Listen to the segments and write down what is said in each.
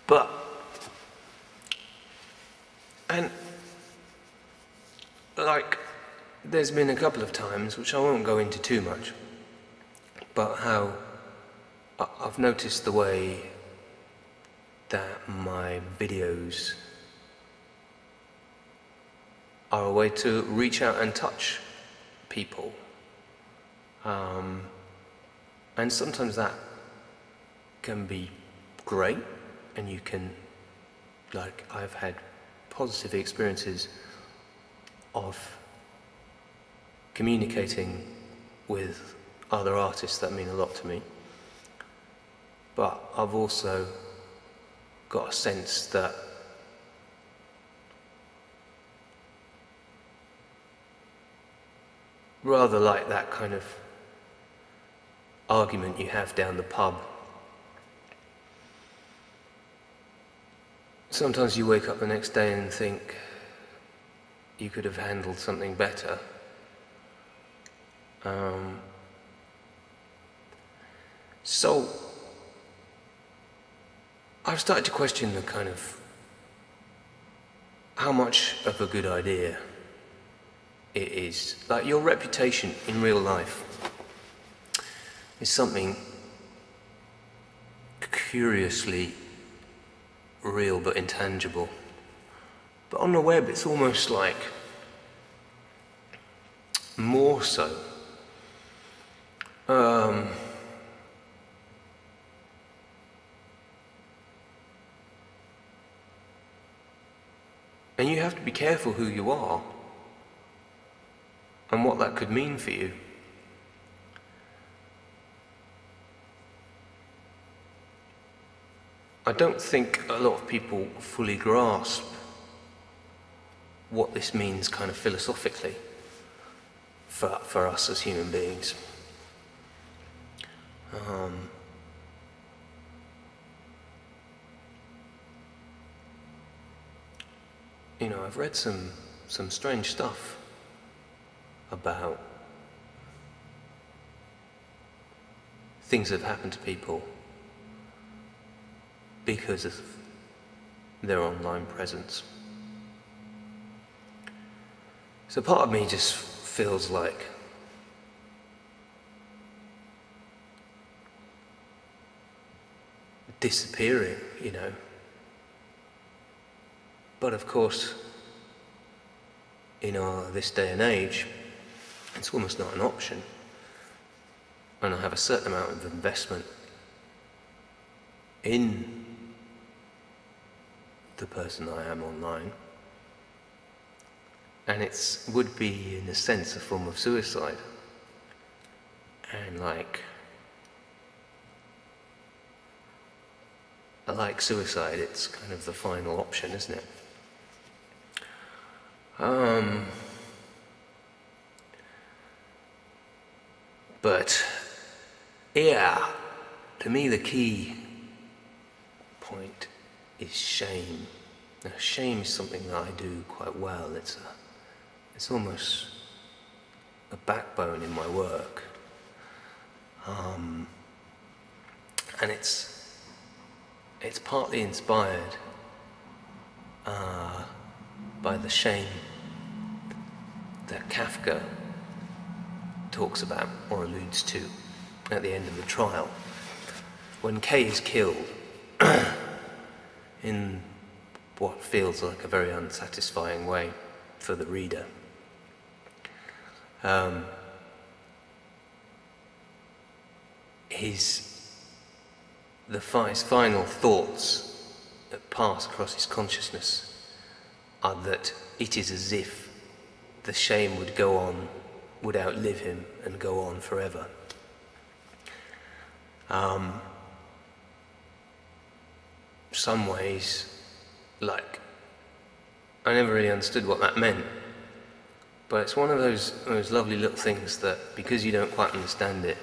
But, and like, there's been a couple of times, which I won't go into too much, but how I've noticed the way that my videos are a way to reach out and touch people. And sometimes that can be great, and you can, like, I've had positive experiences of communicating with other artists that mean a lot to me. But I've also got a sense that rather like that kind of argument you have down the pub, sometimes you wake up the next day and think you could have handled something better. So I've started to question the kind of how much of a good idea it is. Like, your reputation in real life is something curiously real but intangible. But on the web, it's almost like more so. And you have to be careful who you are and what that could mean for you. I don't think a lot of people fully grasp what this means kind of philosophically for us as human beings. You know, I've read some strange stuff about things that have happened to people because of their online presence. So part of me just feels like disappearing, you know. But of course, in this day and age, it's almost not an option. And I have a certain amount of investment in the person I am online. And it would be, in a sense, a form of suicide. And like suicide, it's kind of the final option, isn't it? But yeah, to me the key point is shame. Now, shame is something that I do quite well. It's almost a backbone in my work, and it's partly inspired by the shame that Kafka talks about or alludes to at the end of the trial. When Kay is killed in what feels like a very unsatisfying way for the reader, his final thoughts that pass across his consciousness are that it is as if the shame would outlive him and go on forever. Some ways, like, I never really understood what that meant, but it's one of those lovely little things that, because you don't quite understand it,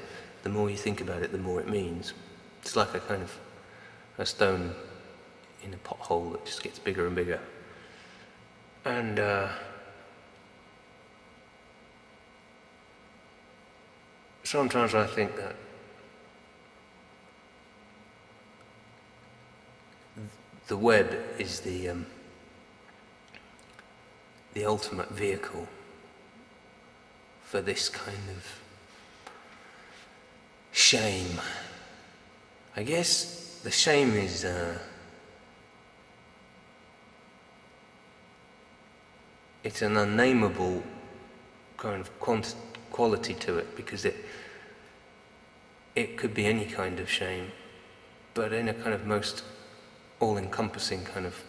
the more you think about it, the more it means. It's like a stone in a pothole that just gets bigger and bigger. And sometimes I think that the web is the ultimate vehicle for this kind of shame. I guess the shame is it's an unnameable kind of quality to it, because it could be any kind of shame, but in a kind of most all-encompassing kind of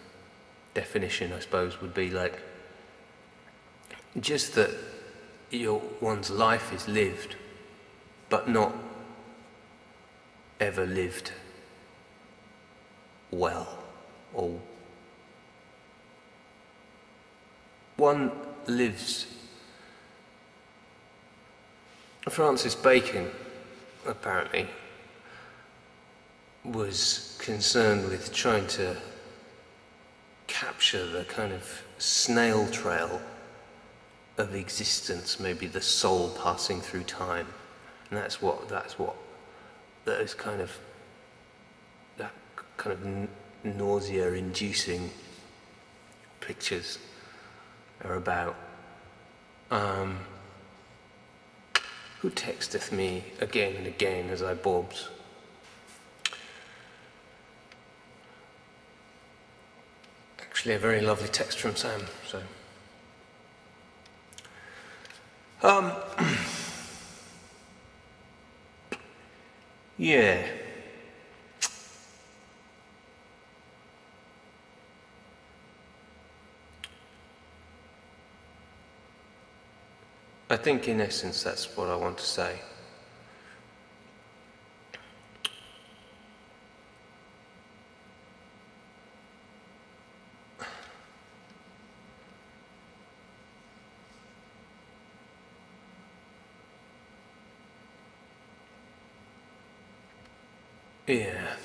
definition, I suppose, would be like just that one's life is lived, but not ever lived well, or one lives. Francis Bacon, apparently, was concerned with trying to capture the kind of snail trail of existence, maybe the soul passing through time, and that's what those kind of nausea-inducing pictures are about. Who texteth me again and again as I bobs? Actually, a very lovely text from Sam. So, yeah. I think in essence that's what I want to say. Yeah.